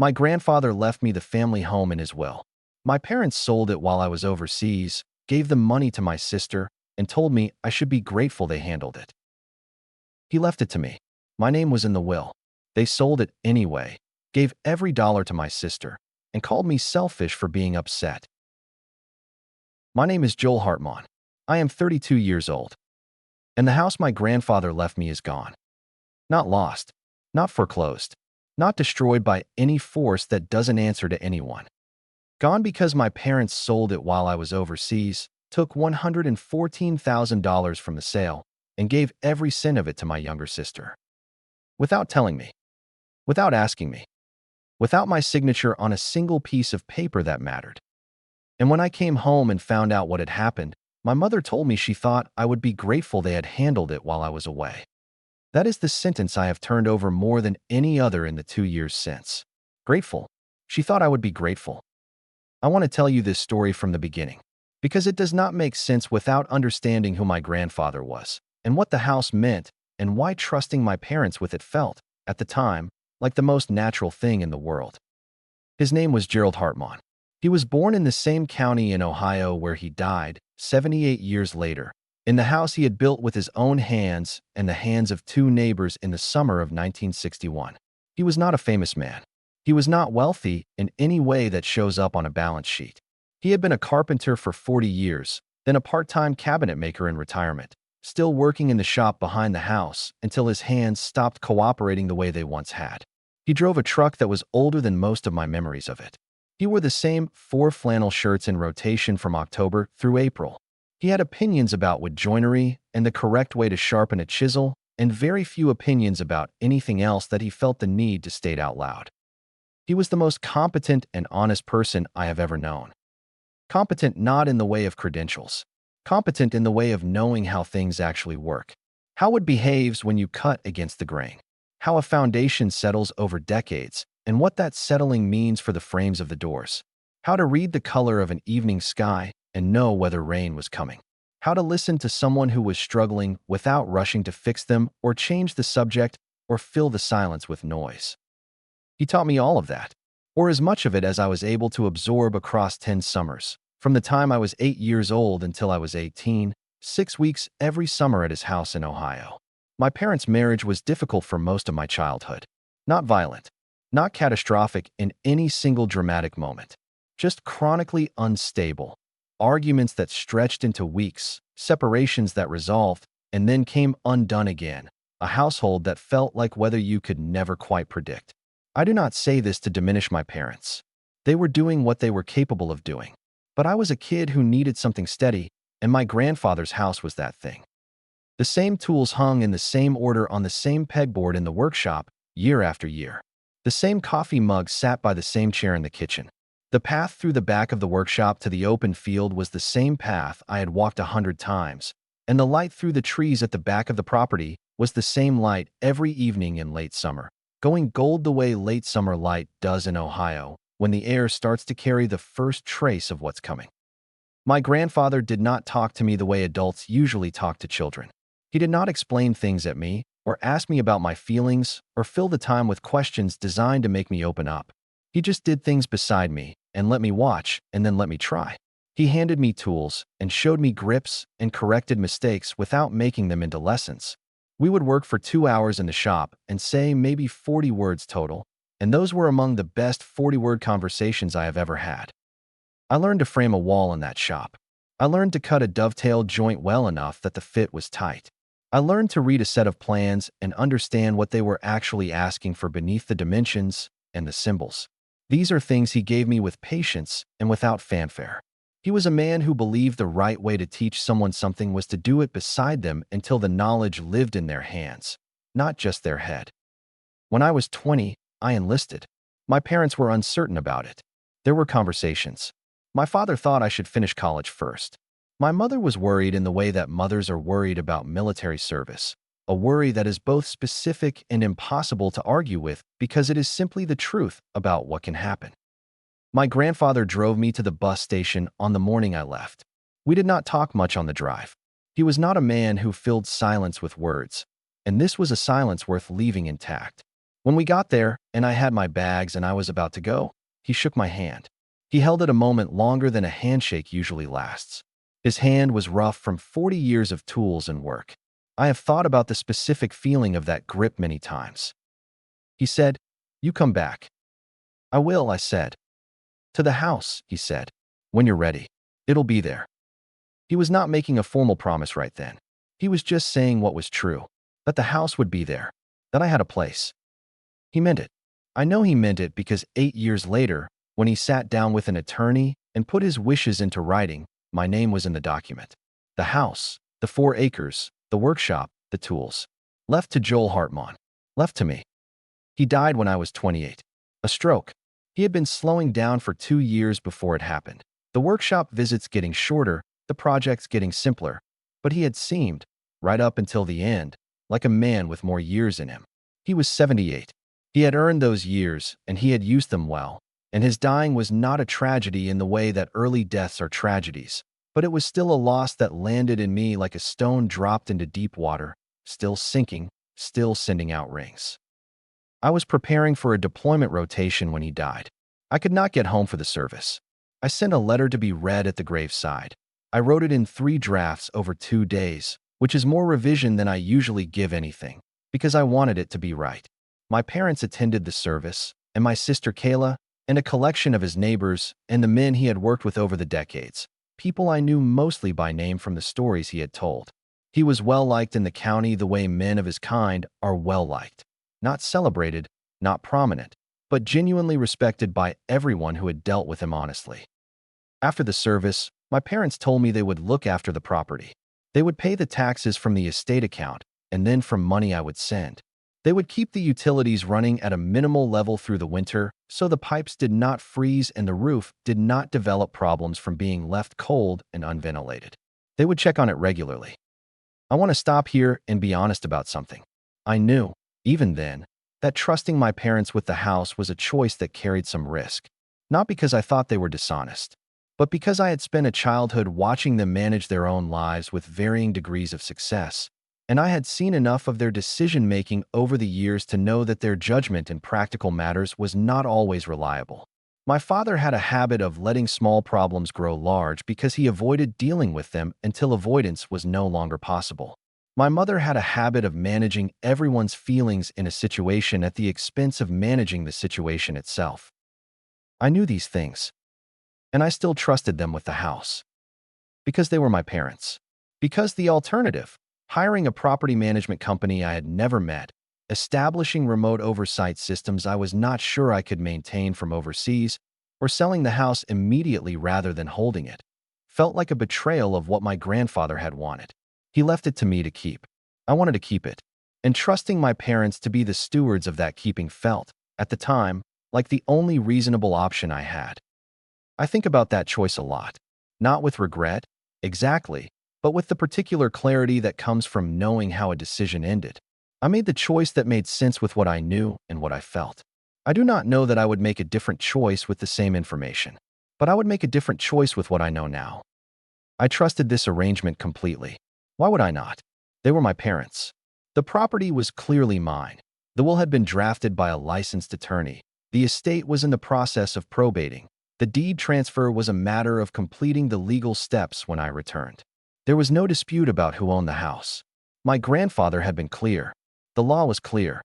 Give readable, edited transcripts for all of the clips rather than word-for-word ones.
My grandfather left me the family home in his will. My parents sold it while I was overseas, gave the money to my sister, and told me I should be grateful they handled it. He left it to me. My name was in the will. They sold it anyway, gave every dollar to my sister, and called me selfish for being upset. My name is Joel Hartmann. I am 32 years old, and the house my grandfather left me is gone. Not lost, not foreclosed, not destroyed by any force that doesn't answer to anyone. Gone because my parents sold it while I was overseas, took $114,000 from the sale, and gave every cent of it to my younger sister. Without telling me, without asking me, without my signature on a single piece of paper that mattered. And when I came home and found out what had happened, my mother told me she thought I would be grateful they had handled it while I was away. That is the sentence I have turned over more than any other in the 2 years since. Grateful. She thought I would be grateful. I want to tell you this story from the beginning, because it does not make sense without understanding who my grandfather was, and what the house meant, and why trusting my parents with it felt, at the time, like the most natural thing in the world. His name was Gerald Hartmann. He was born in the same county in Ohio where he died, 78 years later, in the house he had built with his own hands and the hands of 2 neighbors in the summer of 1961. He was not a famous man. He was not wealthy in any way that shows up on a balance sheet. He had been a carpenter for 40 years, then a part-time cabinet maker in retirement, still working in the shop behind the house until his hands stopped cooperating the way they once had. He drove a truck that was older than most of my memories of it. He wore the same 4 flannel shirts in rotation from October through April. He had opinions about wood joinery and the correct way to sharpen a chisel, and very few opinions about anything else that he felt the need to state out loud. He was the most competent and honest person I have ever known. Competent not in the way of credentials. Competent in the way of knowing how things actually work. How wood behaves when you cut against the grain. How a foundation settles over decades, and what that settling means for the frames of the doors. How to read the color of an evening sky and know whether rain was coming. How to listen to someone who was struggling without rushing to fix them or change the subject or fill the silence with noise. He taught me all of that, or as much of it as I was able to absorb across 10 summers, from the time I was 8 years old until I was 18, 6 weeks every summer at his house in Ohio. My parents' marriage was difficult for most of my childhood. Not violent, not catastrophic in any single dramatic moment, just chronically unstable. Arguments that stretched into weeks, separations that resolved, and then came undone again. A household that felt like weather you could never quite predict. I do not say this to diminish my parents. They were doing what they were capable of doing. But I was a kid who needed something steady, and my grandfather's house was that thing. The same tools hung in the same order on the same pegboard in the workshop, year after year. The same coffee mug sat by the same chair in the kitchen. The path through the back of the workshop to the open field was the same path I had walked 100 times, and the light through the trees at the back of the property was the same light every evening in late summer, going gold the way late summer light does in Ohio when the air starts to carry the first trace of what's coming. My grandfather did not talk to me the way adults usually talk to children. He did not explain things at me or ask me about my feelings or fill the time with questions designed to make me open up. He just did things beside me and let me watch and then let me try. He handed me tools and showed me grips and corrected mistakes without making them into lessons. We would work for 2 hours in the shop and say maybe 40 words total, and those were among the best 40-word conversations I have ever had. I learned to frame a wall in that shop. I learned to cut a dovetail joint well enough that the fit was tight. I learned to read a set of plans and understand what they were actually asking for beneath the dimensions and the symbols. These are things he gave me with patience and without fanfare. He was a man who believed the right way to teach someone something was to do it beside them until the knowledge lived in their hands, not just their head. When I was 20, I enlisted. My parents were uncertain about it. There were conversations. My father thought I should finish college first. My mother was worried in the way that mothers are worried about military service, a worry that is both specific and impossible to argue with because it is simply the truth about what can happen. My grandfather drove me to the bus station on the morning I left. We did not talk much on the drive. He was not a man who filled silence with words, and this was a silence worth leaving intact. When we got there and I had my bags and I was about to go, he shook my hand. He held it a moment longer than a handshake usually lasts. His hand was rough from 40 years of tools and work. I have thought about the specific feeling of that grip many times. He said, "You come back." "I will," I said. "To the house," he said. "When you're ready. It'll be there." He was not making a formal promise right then. He was just saying what was true, that the house would be there, that I had a place. He meant it. I know he meant it because 8 years later, when he sat down with an attorney and put his wishes into writing, my name was in the document. The house, the 4 acres, the workshop, the tools. Left to Joel Hartmann. Left to me. He died when I was 28. A stroke. He had been slowing down for 2 years before it happened. The workshop visits getting shorter, the projects getting simpler. But he had seemed, right up until the end, like a man with more years in him. He was 78. He had earned those years, and he had used them well. And his dying was not a tragedy in the way that early deaths are tragedies. But it was still a loss that landed in me like a stone dropped into deep water, still sinking, still sending out rings. I was preparing for a deployment rotation when he died. I could not get home for the service. I sent a letter to be read at the graveside. I wrote it in 3 drafts over 2 days, which is more revision than I usually give anything, because I wanted it to be right. My parents attended the service, and my sister Kayla, and a collection of his neighbors and the men he had worked with over the decades, people I knew mostly by name from the stories he had told. He was well-liked in the county the way men of his kind are well-liked. Not celebrated, not prominent, but genuinely respected by everyone who had dealt with him honestly. After the service, my parents told me they would look after the property. They would pay the taxes from the estate account and then from money I would send. They would keep the utilities running at a minimal level through the winter so the pipes did not freeze and the roof did not develop problems from being left cold and unventilated. They would check on it regularly. I want to stop here and be honest about something. I knew, even then, that trusting my parents with the house was a choice that carried some risk. Not because I thought they were dishonest, but because I had spent a childhood watching them manage their own lives with varying degrees of success, and I had seen enough of their decision-making over the years to know that their judgment in practical matters was not always reliable. My father had a habit of letting small problems grow large because he avoided dealing with them until avoidance was no longer possible. My mother had a habit of managing everyone's feelings in a situation at the expense of managing the situation itself. I knew these things, and I still trusted them with the house. Because they were my parents. Because the alternative, hiring a property management company I had never met, establishing remote oversight systems I was not sure I could maintain from overseas, or selling the house immediately rather than holding it, felt like a betrayal of what my grandfather had wanted. He left it to me to keep. I wanted to keep it. And trusting my parents to be the stewards of that keeping felt, at the time, like the only reasonable option I had. I think about that choice a lot. Not with regret, exactly, but with the particular clarity that comes from knowing how a decision ended. I made the choice that made sense with what I knew and what I felt. I do not know that I would make a different choice with the same information, but I would make a different choice with what I know now. I trusted this arrangement completely. Why would I not? They were my parents. The property was clearly mine. The will had been drafted by a licensed attorney. The estate was in the process of probating. The deed transfer was a matter of completing the legal steps when I returned. There was no dispute about who owned the house. My grandfather had been clear. The law was clear.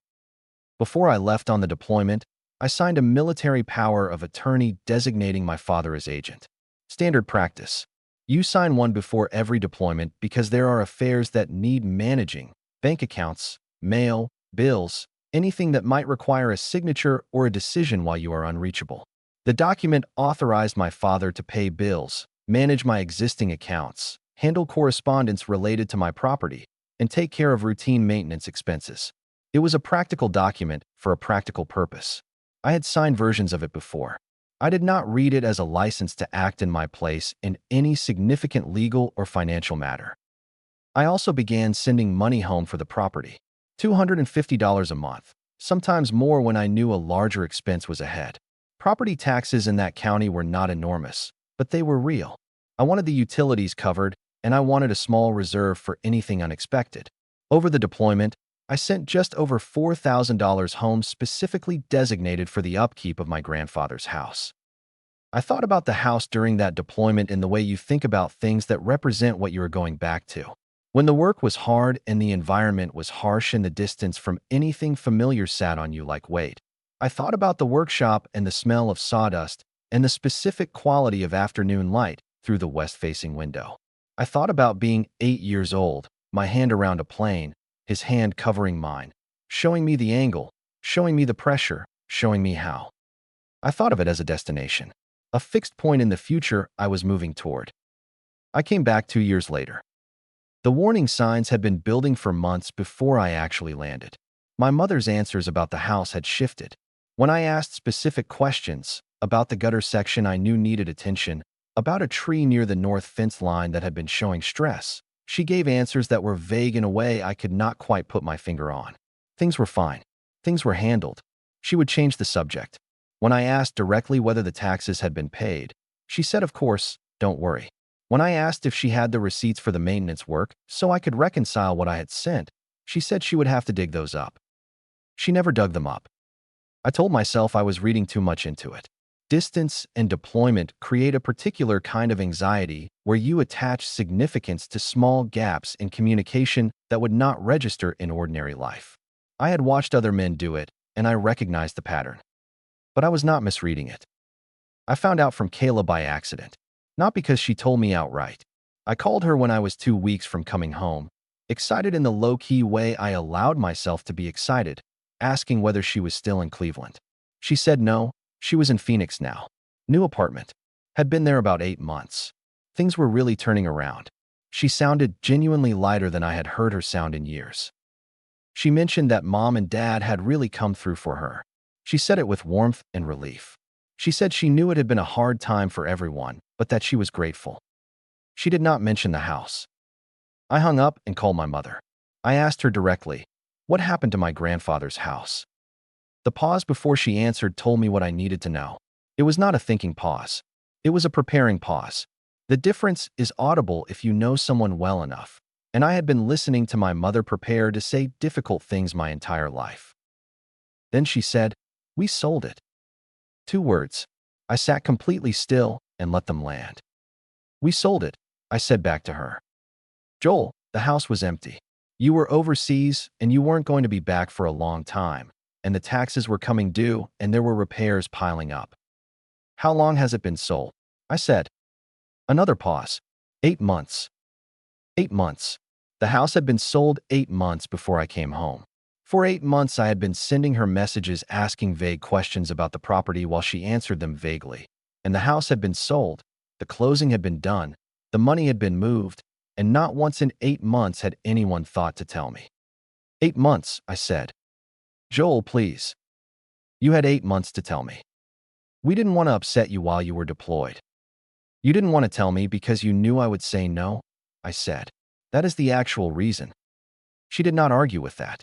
Before I left on the deployment, I signed a military power of attorney designating my father as agent. Standard practice. You sign one before every deployment because there are affairs that need managing, bank accounts, mail, bills, anything that might require a signature or a decision while you are unreachable. The document authorized my father to pay bills, manage my existing accounts, handle correspondence related to my property, and take care of routine maintenance expenses. It was a practical document for a practical purpose. I had signed versions of it before. I did not read it as a license to act in my place in any significant legal or financial matter. I also began sending money home for the property. $250 a month, sometimes more when I knew a larger expense was ahead. Property taxes in that county were not enormous, but they were real. I wanted the utilities covered, and I wanted a small reserve for anything unexpected. Over the deployment, I sent just over $4,000 home specifically designated for the upkeep of my grandfather's house. I thought about the house during that deployment in the way you think about things that represent what you are going back to. When the work was hard and the environment was harsh and the distance from anything familiar sat on you like weight, I thought about the workshop and the smell of sawdust and the specific quality of afternoon light through the west-facing window. I thought about being 8 years old, my hand around a plane, his hand covering mine, showing me the angle, showing me the pressure, showing me how. I thought of it as a destination, a fixed point in the future I was moving toward. I came back 2 years later. The warning signs had been building for months before I actually landed. My mother's answers about the house had shifted. When I asked specific questions about the gutter section I knew needed attention, about a tree near the north fence line that had been showing stress, she gave answers that were vague in a way I could not quite put my finger on. Things were fine. Things were handled. She would change the subject. When I asked directly whether the taxes had been paid, she said, "Of course, don't worry." When I asked if she had the receipts for the maintenance work so I could reconcile what I had sent, she said she would have to dig those up. She never dug them up. I told myself I was reading too much into it. Distance and deployment create a particular kind of anxiety where you attach significance to small gaps in communication that would not register in ordinary life. I had watched other men do it, and I recognized the pattern. But I was not misreading it. I found out from Kayla by accident, not because she told me outright. I called her when I was 2 weeks from coming home, excited in the low-key way I allowed myself to be excited, asking whether she was still in Cleveland. She said no, she was in Phoenix now. New apartment. Had been there about 8 months. Things were really turning around. She sounded genuinely lighter than I had heard her sound in years. She mentioned that Mom and Dad had really come through for her. She said it with warmth and relief. She said she knew it had been a hard time for everyone, but that she was grateful. She did not mention the house. I hung up and called my mother. I asked her directly, what happened to my grandfather's house? The pause before she answered told me what I needed to know. It was not a thinking pause. It was a preparing pause. The difference is audible if you know someone well enough, and I had been listening to my mother prepare to say difficult things my entire life. Then she said, "We sold it." 2 words. I sat completely still and let them land. "We sold it," I said back to her. "Joel, the house was empty. You were overseas and you weren't going to be back for a long time, and the taxes were coming due and there were repairs piling up." "How long has it been sold?" I said. Another pause. 8 months. 8 months. The house had been sold 8 months before I came home. For 8 months, I had been sending her messages asking vague questions about the property while she answered them vaguely. And the house had been sold, the closing had been done, the money had been moved, and not once in 8 months had anyone thought to tell me. 8 months, I said. "Joel, please. You had 8 months to tell me. We didn't want to upset you while you were deployed. You didn't want to tell me because you knew I would say no," I said. "That is the actual reason." She did not argue with that.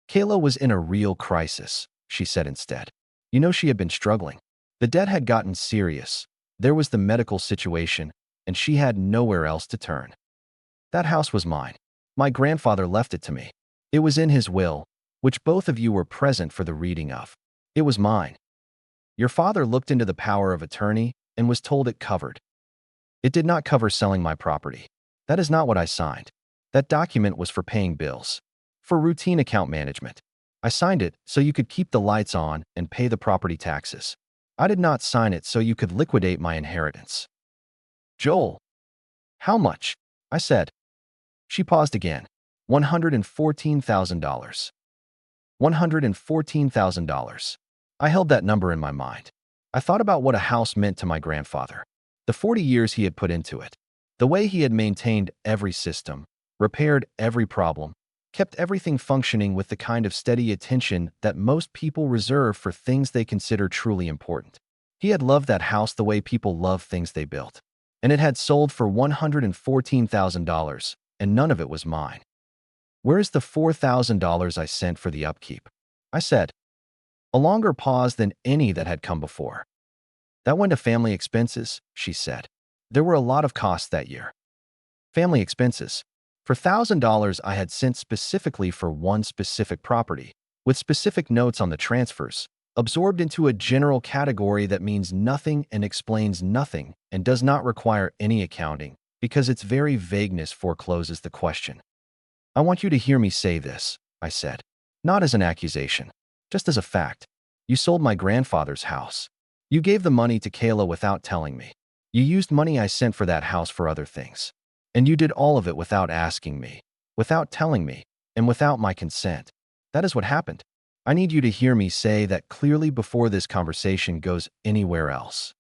"Kayla was in a real crisis," she said instead. You know, she had been struggling. The debt had gotten serious. There was the medical situation, and she had nowhere else to turn. That house was mine. My grandfather left it to me. It was in his will, which both of you were present for the reading of. It was mine. Your father looked into the power of attorney and was told it covered. It did not cover selling my property. That is not what I signed. That document was for paying bills. For routine account management. I signed it so you could keep the lights on and pay the property taxes. I did not sign it so you could liquidate my inheritance." "Joel." "How much?" I said. She paused again. $114,000. $114,000. I held that number in my mind. I thought about what a house meant to my grandfather. The 40 years he had put into it. The way he had maintained every system, repaired every problem, kept everything functioning with the kind of steady attention that most people reserve for things they consider truly important. He had loved that house the way people love things they built. And it had sold for $114,000, and none of it was mine. "Where's the $4,000 I sent for the upkeep?" I said. A longer pause than any that had come before. "That went to family expenses," she said. "There were a lot of costs that year." "Family expenses." For $1,000 I had sent specifically for one specific property, with specific notes on the transfers, absorbed into a general category that means nothing and explains nothing and does not require any accounting, because its very vagueness forecloses the question. I want you to hear me say this, I said. Not as an accusation, just as a fact. You sold my grandfather's house. You gave the money to Kayla without telling me. You used money I sent for that house for other things. And you did all of it without asking me, without telling me, and without my consent. That is what happened. I need you to hear me say that clearly before this conversation goes anywhere else.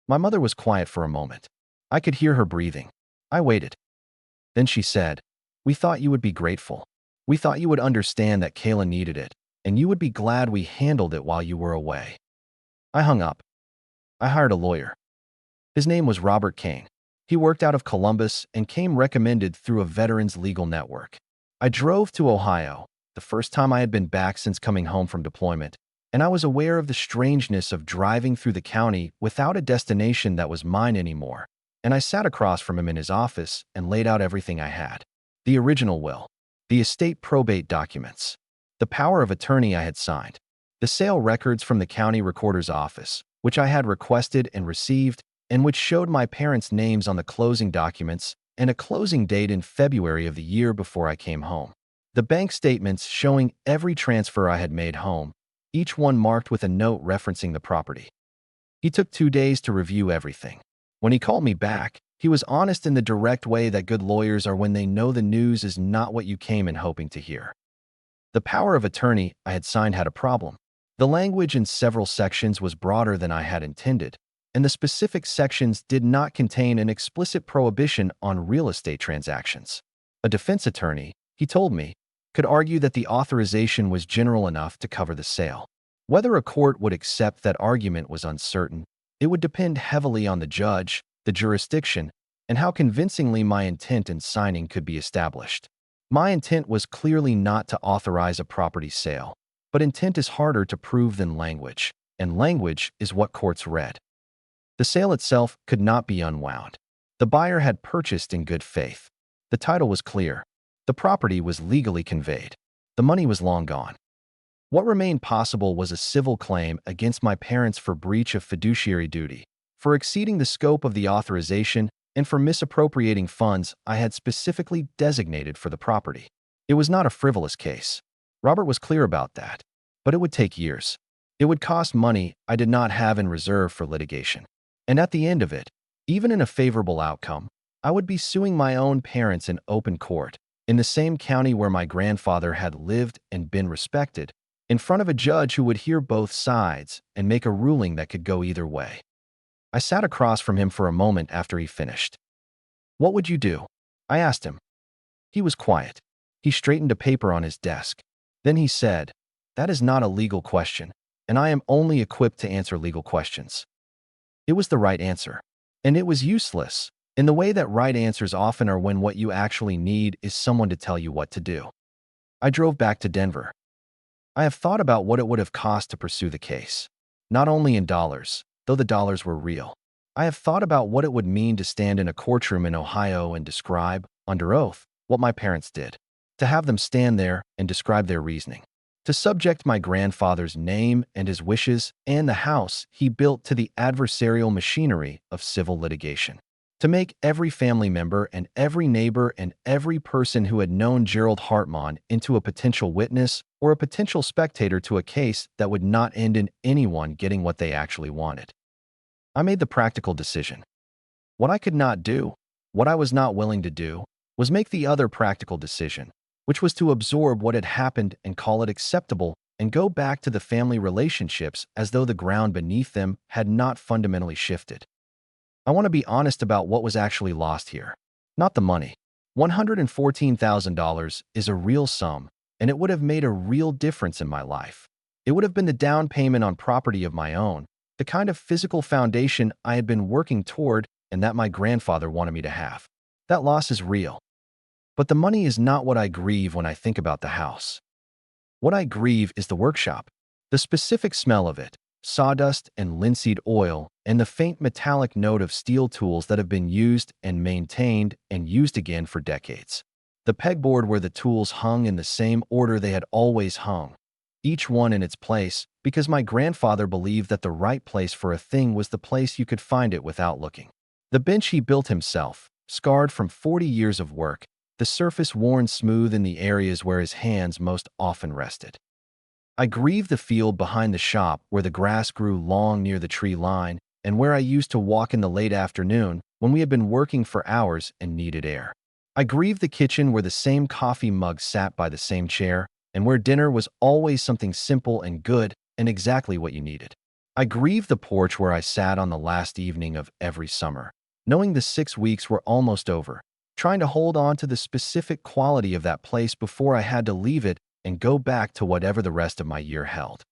My mother was quiet for a moment. I could hear her breathing. I waited. Then she said, "We thought you would be grateful. We thought you would understand that Kayla needed it, and you would be glad we handled it while you were away." I hung up. I hired a lawyer. His name was Robert Kane. He worked out of Columbus and came recommended through a veterans legal network. I drove to Ohio, the first time I had been back since coming home from deployment, and I was aware of the strangeness of driving through the county without a destination that was mine anymore, and I sat across from him in his office and laid out everything I had. The original will, the estate probate documents, the power of attorney I had signed, the sale records from the county recorder's office, which I had requested and received, and which showed my parents' names on the closing documents and a closing date in February of the year before I came home. The bank statements showing every transfer I had made home, each one marked with a note referencing the property. He took 2 days to review everything. When he called me back, he was honest in the direct way that good lawyers are when they know the news is not what you came in hoping to hear. The power of attorney I had signed had a problem. The language in several sections was broader than I had intended, and the specific sections did not contain an explicit prohibition on real estate transactions. A defense attorney, he told me, could argue that the authorization was general enough to cover the sale. Whether a court would accept that argument was uncertain. It would depend heavily on the judge, the jurisdiction, and how convincingly my intent in signing could be established. My intent was clearly not to authorize a property sale, but intent is harder to prove than language, and language is what courts read. The sale itself could not be unwound. The buyer had purchased in good faith. The title was clear. The property was legally conveyed. The money was long gone. What remained possible was a civil claim against my parents for breach of fiduciary duty, for exceeding the scope of the authorization, and for misappropriating funds I had specifically designated for the property. It was not a frivolous case. Robert was clear about that. But it would take years. It would cost money I did not have in reserve for litigation. And at the end of it, even in a favorable outcome, I would be suing my own parents in open court, in the same county where my grandfather had lived and been respected, in front of a judge who would hear both sides and make a ruling that could go either way. I sat across from him for a moment after he finished. "What would you do?" I asked him. He was quiet. He straightened a paper on his desk. Then he said, "That is not a legal question, and I am only equipped to answer legal questions." It was the right answer. And it was useless, in the way that right answers often are when what you actually need is someone to tell you what to do. I drove back to Denver. I have thought about what it would have cost to pursue the case. Not only in dollars, though the dollars were real. I have thought about what it would mean to stand in a courtroom in Ohio and describe, under oath, what my parents did. To have them stand there and describe their reasoning. To subject my grandfather's name and his wishes and the house he built to the adversarial machinery of civil litigation. To make every family member and every neighbor and every person who had known Gerald Hartmann into a potential witness or a potential spectator to a case that would not end in anyone getting what they actually wanted. I made the practical decision. What I could not do, what I was not willing to do, was make the other practical decision, which was to absorb what had happened and call it acceptable and go back to the family relationships as though the ground beneath them had not fundamentally shifted. I want to be honest about what was actually lost here. Not the money. $114,000 is a real sum, and it would have made a real difference in my life. It would have been the down payment on property of my own, the kind of physical foundation I had been working toward and that my grandfather wanted me to have. That loss is real. But the money is not what I grieve when I think about the house. What I grieve is the workshop, the specific smell of it, sawdust and linseed oil, and the faint metallic note of steel tools that have been used and maintained and used again for decades. The pegboard where the tools hung in the same order they had always hung, each one in its place, because my grandfather believed that the right place for a thing was the place you could find it without looking. The bench he built himself, scarred from 40 years of work, the surface worn smooth in the areas where his hands most often rested. I grieved the field behind the shop where the grass grew long near the tree line and where I used to walk in the late afternoon when we had been working for hours and needed air. I grieved the kitchen where the same coffee mug sat by the same chair and where dinner was always something simple and good and exactly what you needed. I grieved the porch where I sat on the last evening of every summer, knowing the 6 weeks were almost over, trying to hold on to the specific quality of that place before I had to leave it and go back to whatever the rest of my year held.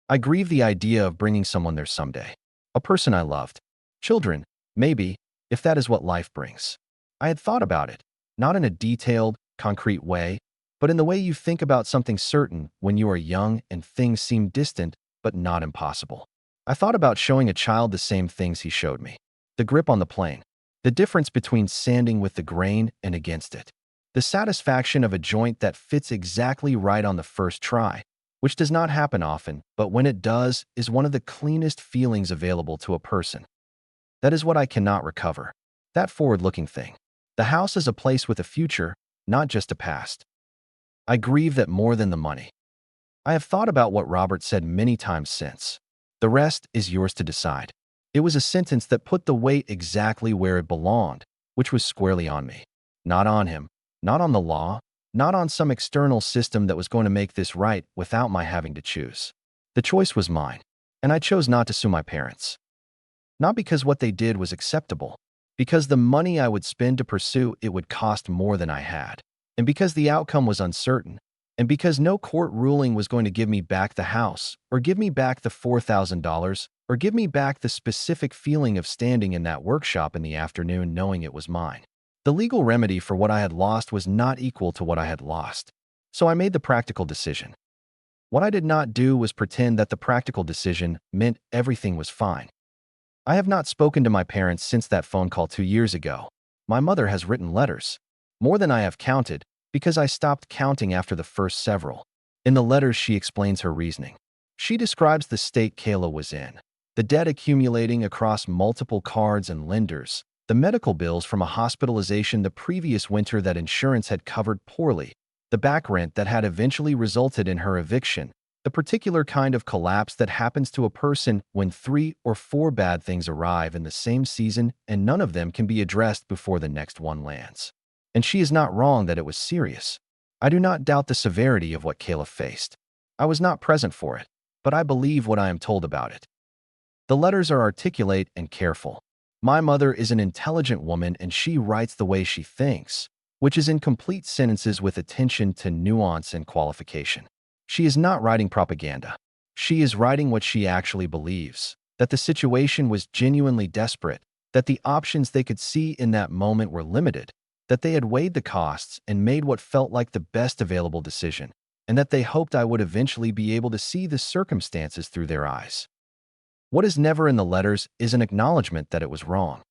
I grieved the idea of bringing someone there someday, a person I loved, children, maybe, if that is what life brings. I had thought about it, not in a detailed, concrete way, but in the way you think about something certain when you are young and things seem distant but not impossible. I thought about showing a child the same things he showed me. The grip on the plane, the difference between sanding with the grain and against it, the satisfaction of a joint that fits exactly right on the first try, which does not happen often, but when it does, is one of the cleanest feelings available to a person. That is what I cannot recover. That forward-looking thing. The house is a place with a future, not just a past. I grieve that more than the money. I have thought about what Robert said many times since. The rest is yours to decide. It was a sentence that put the weight exactly where it belonged, which was squarely on me. Not on him, not on the law, not on some external system that was going to make this right without my having to choose. The choice was mine, and I chose not to sue my parents. Not because what they did was acceptable, because the money I would spend to pursue it would cost more than I had, and because the outcome was uncertain, and because no court ruling was going to give me back the house, or give me back the $4,000, or give me back the specific feeling of standing in that workshop in the afternoon knowing it was mine. The legal remedy for what I had lost was not equal to what I had lost, so I made the practical decision. What I did not do was pretend that the practical decision meant everything was fine. I have not spoken to my parents since that phone call 2 years ago. My mother has written letters, more than I have counted, because I stopped counting after the first several. In the letters, she explains her reasoning. She describes the state Kayla was in, the debt accumulating across multiple cards and lenders, the medical bills from a hospitalization the previous winter that insurance had covered poorly, the back rent that had eventually resulted in her eviction, the particular kind of collapse that happens to a person when 3 or 4 bad things arrive in the same season and none of them can be addressed before the next one lands. And she is not wrong that it was serious. I do not doubt the severity of what Kayla faced. I was not present for it, but I believe what I am told about it. The letters are articulate and careful. My mother is an intelligent woman and she writes the way she thinks, which is in complete sentences with attention to nuance and qualification. She is not writing propaganda. She is writing what she actually believes, that the situation was genuinely desperate, that the options they could see in that moment were limited, that they had weighed the costs and made what felt like the best available decision, and that they hoped I would eventually be able to see the circumstances through their eyes. What is never in the letters is an acknowledgement that it was wrong.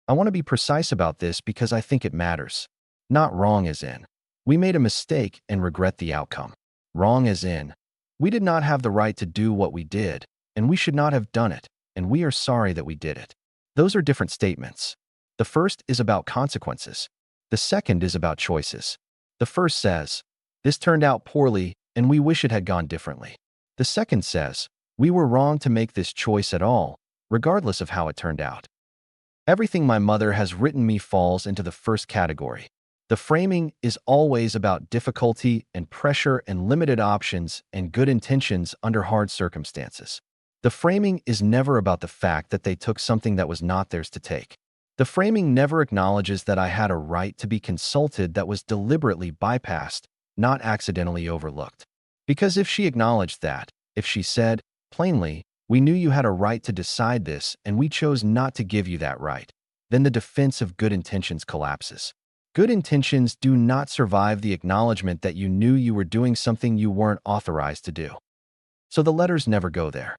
I want to be precise about this because I think it matters. Not wrong as in, we made a mistake and regret the outcome. Wrong as in, we did not have the right to do what we did, and we should not have done it, and we are sorry that we did it. Those are different statements. The first is about consequences. The second is about choices. The first says, this turned out poorly, and we wish it had gone differently. The second says, we were wrong to make this choice at all, regardless of how it turned out. Everything my mother has written me falls into the first category. The framing is always about difficulty and pressure and limited options and good intentions under hard circumstances. The framing is never about the fact that they took something that was not theirs to take. The framing never acknowledges that I had a right to be consulted that was deliberately bypassed, not accidentally overlooked. Because if she acknowledged that, if she said, plainly, we knew you had a right to decide this and we chose not to give you that right, then the defense of good intentions collapses. Good intentions do not survive the acknowledgement that you knew you were doing something you weren't authorized to do. So the letters never go there.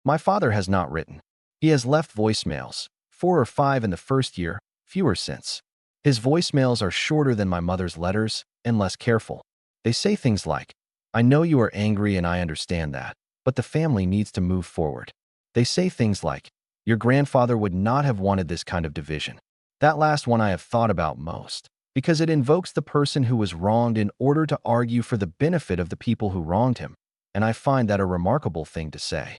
My father has not written. He has left voicemails, 4 or 5 in the first year, fewer since. His voicemails are shorter than my mother's letters and less careful. They say things like, "I know you are angry and I understand that, but the family needs to move forward." They say things like, "Your grandfather would not have wanted this kind of division." That last one I have thought about most, because it invokes the person who was wronged in order to argue for the benefit of the people who wronged him, and I find that a remarkable thing to say.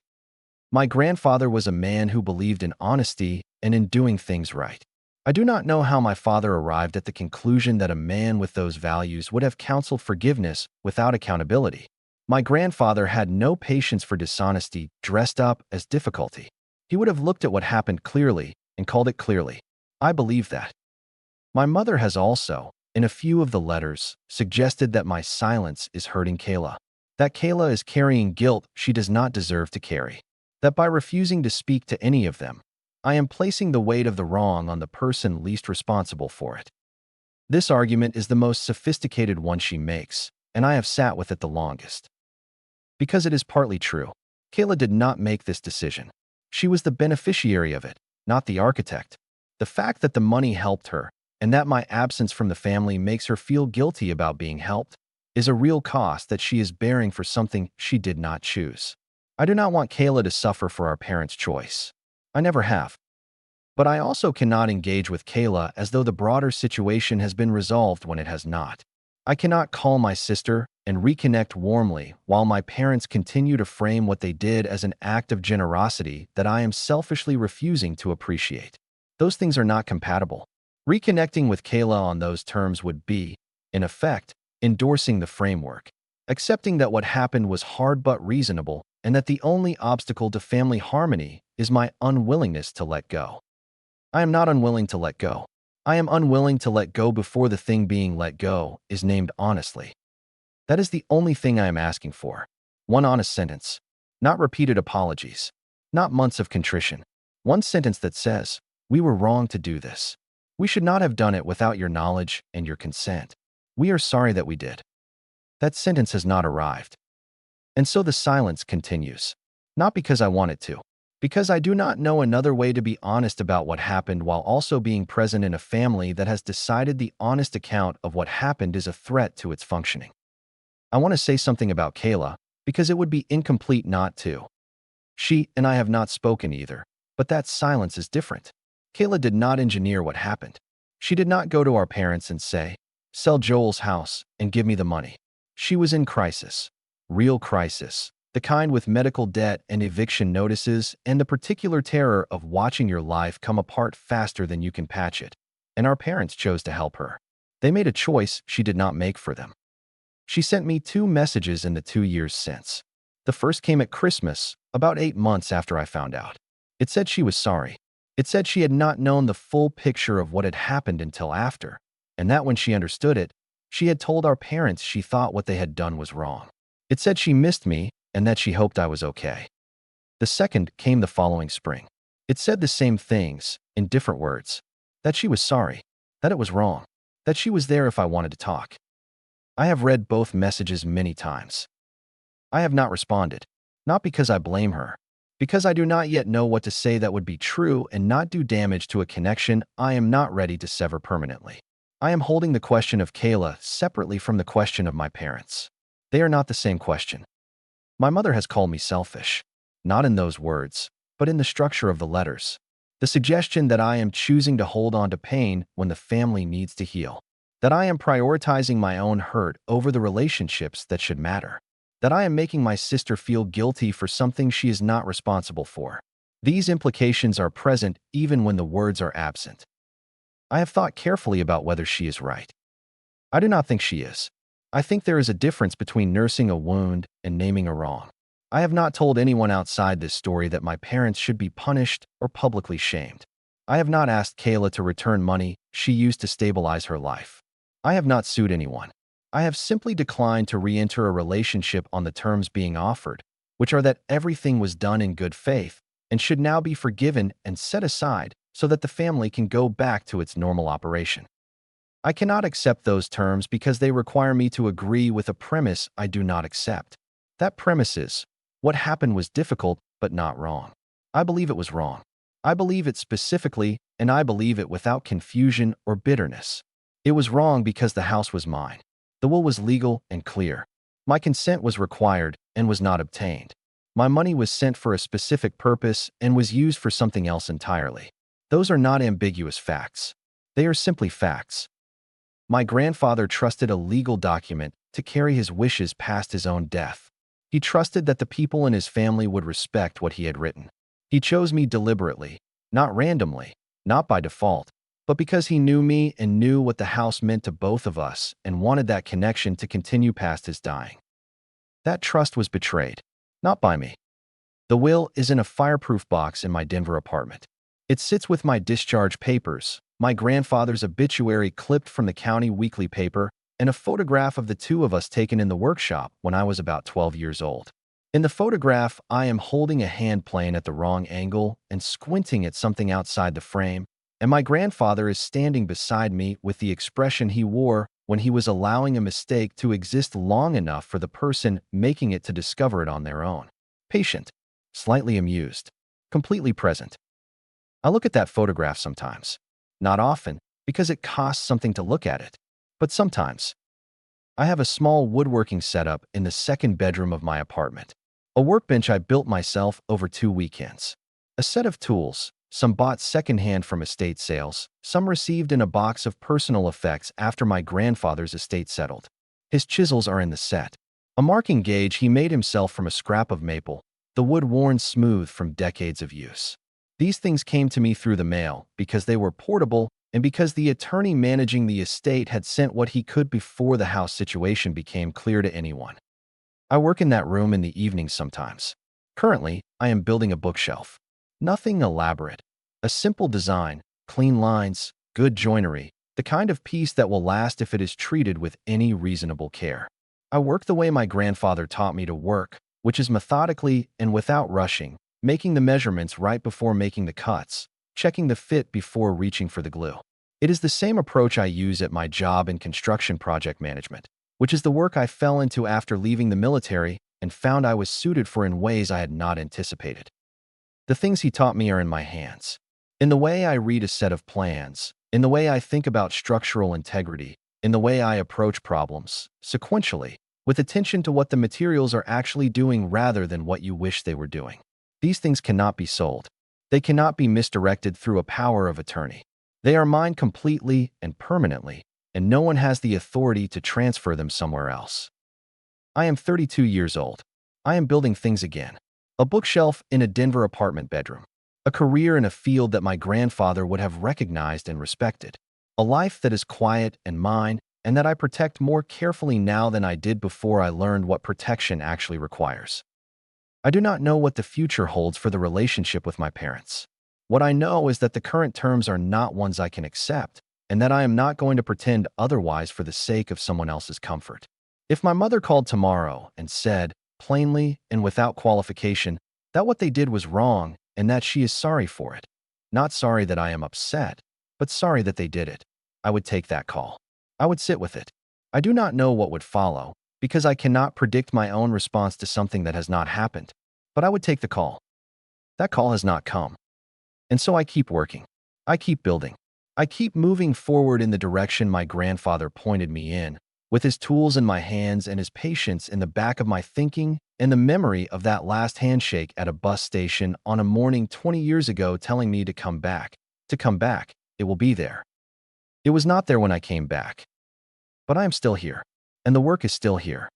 My grandfather was a man who believed in honesty and in doing things right. I do not know how my father arrived at the conclusion that a man with those values would have counseled forgiveness without accountability. My grandfather had no patience for dishonesty dressed up as difficulty. He would have looked at what happened clearly and called it clearly. I believe that. My mother has also, in a few of the letters, suggested that my silence is hurting Kayla. That Kayla is carrying guilt she does not deserve to carry. That by refusing to speak to any of them, I am placing the weight of the wrong on the person least responsible for it. This argument is the most sophisticated one she makes, and I have sat with it the longest. Because it is partly true. Kayla did not make this decision. She was the beneficiary of it, not the architect. The fact that the money helped her, and that my absence from the family makes her feel guilty about being helped, is a real cost that she is bearing for something she did not choose. I do not want Kayla to suffer for our parents' choice. I never have. But I also cannot engage with Kayla as though the broader situation has been resolved when it has not. I cannot call my sister and reconnect warmly while my parents continue to frame what they did as an act of generosity that I am selfishly refusing to appreciate. Those things are not compatible. Reconnecting with Kayla on those terms would be, in effect, endorsing the framework, accepting that what happened was hard but reasonable, and that the only obstacle to family harmony is my unwillingness to let go. I am not unwilling to let go. I am unwilling to let go before the thing being let go is named honestly. That is the only thing I am asking for. One honest sentence. Not repeated apologies. Not months of contrition. One sentence that says, "We were wrong to do this. We should not have done it without your knowledge and your consent. We are sorry that we did." That sentence has not arrived. And so the silence continues. Not because I want it to. Because I do not know another way to be honest about what happened while also being present in a family that has decided the honest account of what happened is a threat to its functioning. I want to say something about Kayla, because it would be incomplete not to. She and I have not spoken either, but that silence is different. Kayla did not engineer what happened. She did not go to our parents and say, "Sell Joel's house and give me the money." She was in crisis. Real crisis. The kind with medical debt and eviction notices and the particular terror of watching your life come apart faster than you can patch it. And our parents chose to help her. They made a choice she did not make for them. She sent me 2 messages in the 2 years since. The first came at Christmas, about 8 months after I found out. It said she was sorry. It said she had not known the full picture of what had happened until after, and that when she understood it, she had told our parents she thought what they had done was wrong. It said she missed me and that she hoped I was okay. The second came the following spring. It said the same things, in different words. That she was sorry, that it was wrong, that she was there if I wanted to talk. I have read both messages many times. I have not responded, not because I blame her, because I do not yet know what to say that would be true and not do damage to a connection I am not ready to sever permanently. I am holding the question of Kayla separately from the question of my parents. They are not the same question. My mother has called me selfish, not in those words, but in the structure of the letters. The suggestion that I am choosing to hold on to pain when the family needs to heal. That I am prioritizing my own hurt over the relationships that should matter. That I am making my sister feel guilty for something she is not responsible for. These implications are present even when the words are absent. I have thought carefully about whether she is right. I do not think she is. I think there is a difference between nursing a wound and naming a wrong. I have not told anyone outside this story that my parents should be punished or publicly shamed. I have not asked Kayla to return money she used to stabilize her life. I have not sued anyone. I have simply declined to re-enter a relationship on the terms being offered, which are that everything was done in good faith and should now be forgiven and set aside so that the family can go back to its normal operation. I cannot accept those terms because they require me to agree with a premise I do not accept. That premise is, what happened was difficult but not wrong. I believe it was wrong. I believe it specifically, and I believe it without confusion or bitterness. It was wrong because the house was mine. The will was legal and clear. My consent was required and was not obtained. My money was sent for a specific purpose and was used for something else entirely. Those are not ambiguous facts. They are simply facts. My grandfather trusted a legal document to carry his wishes past his own death. He trusted that the people in his family would respect what he had written. He chose me deliberately, not randomly, not by default, but because he knew me and knew what the house meant to both of us and wanted that connection to continue past his dying. That trust was betrayed, not by me. The will is in a fireproof box in my Denver apartment. It sits with my discharge papers, my grandfather's obituary clipped from the county weekly paper, and a photograph of the two of us taken in the workshop when I was about 12 years old. In the photograph, I am holding a hand plane at the wrong angle and squinting at something outside the frame, and my grandfather is standing beside me with the expression he wore when he was allowing a mistake to exist long enough for the person making it to discover it on their own. Patient, slightly amused, completely present. I look at that photograph sometimes. Not often, because it costs something to look at it, but sometimes. I have a small woodworking setup in the second bedroom of my apartment. A workbench I built myself over 2 weekends. A set of tools, some bought secondhand from estate sales, some received in a box of personal effects after my grandfather's estate settled. His chisels are in the set. A marking gauge he made himself from a scrap of maple, the wood worn smooth from decades of use. These things came to me through the mail because they were portable and because the attorney managing the estate had sent what he could before the house situation became clear to anyone. I work in that room in the evenings sometimes. Currently, I am building a bookshelf. Nothing elaborate. A simple design, clean lines, good joinery, the kind of piece that will last if it is treated with any reasonable care. I work the way my grandfather taught me to work, which is methodically and without rushing, making the measurements right before making the cuts, checking the fit before reaching for the glue. It is the same approach I use at my job in construction project management, which is the work I fell into after leaving the military and found I was suited for in ways I had not anticipated. The things he taught me are in my hands. In the way I read a set of plans, in the way I think about structural integrity, in the way I approach problems, sequentially, with attention to what the materials are actually doing rather than what you wish they were doing. These things cannot be sold. They cannot be misdirected through a power of attorney. They are mine completely and permanently, and no one has the authority to transfer them somewhere else. I am 32 years old. I am building things again. A bookshelf in a Denver apartment bedroom. A career in a field that my grandfather would have recognized and respected. A life that is quiet and mine, and that I protect more carefully now than I did before I learned what protection actually requires. I do not know what the future holds for the relationship with my parents. What I know is that the current terms are not ones I can accept, and that I am not going to pretend otherwise for the sake of someone else's comfort. If my mother called tomorrow and said, plainly and without qualification, that what they did was wrong and that she is sorry for it, not sorry that I am upset, but sorry that they did it, I would take that call. I would sit with it. I do not know what would follow, because I cannot predict my own response to something that has not happened, but I would take the call. That call has not come. And so I keep working. I keep building. I keep moving forward in the direction my grandfather pointed me in, with his tools in my hands and his patience in the back of my thinking and the memory of that last handshake at a bus station on a morning 20 years ago telling me to come back. To come back, it will be there. It was not there when I came back. But I am still here, and the work is still here.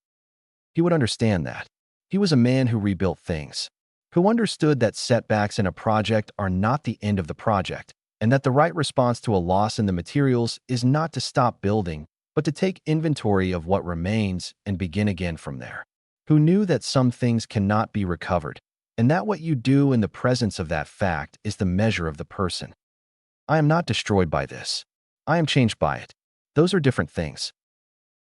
He would understand that. He was a man who rebuilt things, who understood that setbacks in a project are not the end of the project, and that the right response to a loss in the materials is not to stop building, but to take inventory of what remains and begin again from there. Who knew that some things cannot be recovered, and that what you do in the presence of that fact is the measure of the person. I am not destroyed by this. I am changed by it. Those are different things.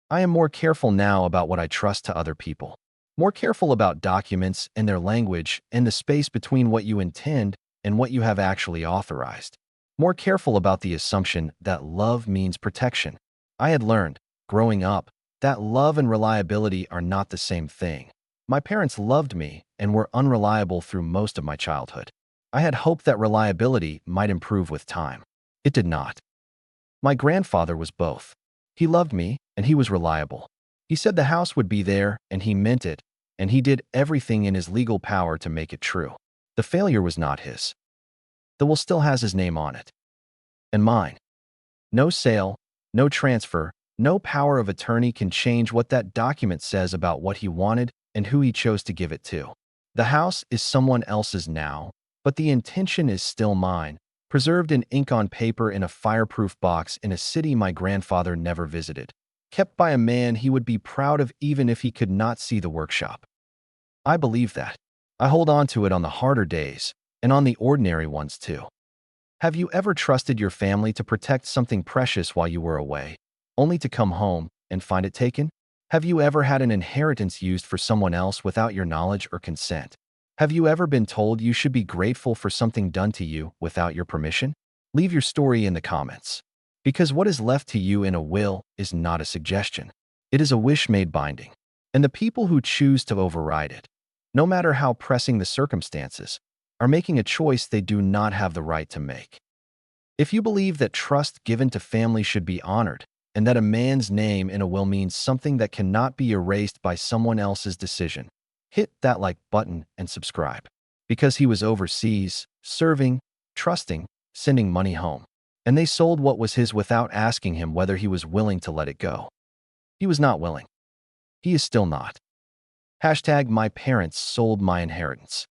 I am more careful now about what I trust to other people. More careful about documents and their language and the space between what you intend and what you have actually authorized. More careful about the assumption that love means protection. I had learned, growing up, that love and reliability are not the same thing. My parents loved me and were unreliable through most of my childhood. I had hoped that reliability might improve with time. It did not. My grandfather was both. He loved me, and he was reliable. He said the house would be there, and he meant it, and he did everything in his legal power to make it true. The failure was not his. The will still has his name on it. And mine. No sale, no transfer, no power of attorney can change what that document says about what he wanted and who he chose to give it to. The house is someone else's now, but the intention is still mine, preserved in ink on paper in a fireproof box in a city my grandfather never visited, kept by a man he would be proud of even if he could not see the workshop. I believe that. I hold on to it on the harder days, and on the ordinary ones too. Have you ever trusted your family to protect something precious while you were away, only to come home and find it taken? Have you ever had an inheritance used for someone else without your knowledge or consent? Have you ever been told you should be grateful for something done to you without your permission? Leave your story in the comments. Because what is left to you in a will is not a suggestion. It is a wish made binding. And the people who choose to override it, no matter how pressing the circumstances, are making a choice they do not have the right to make. If you believe that trust given to family should be honored, and that a man's name in a will means something that cannot be erased by someone else's decision, hit that like button and subscribe. Because he was overseas, serving, trusting, sending money home. And they sold what was his without asking him whether he was willing to let it go. He was not willing. He is still not. # My parents sold my inheritance.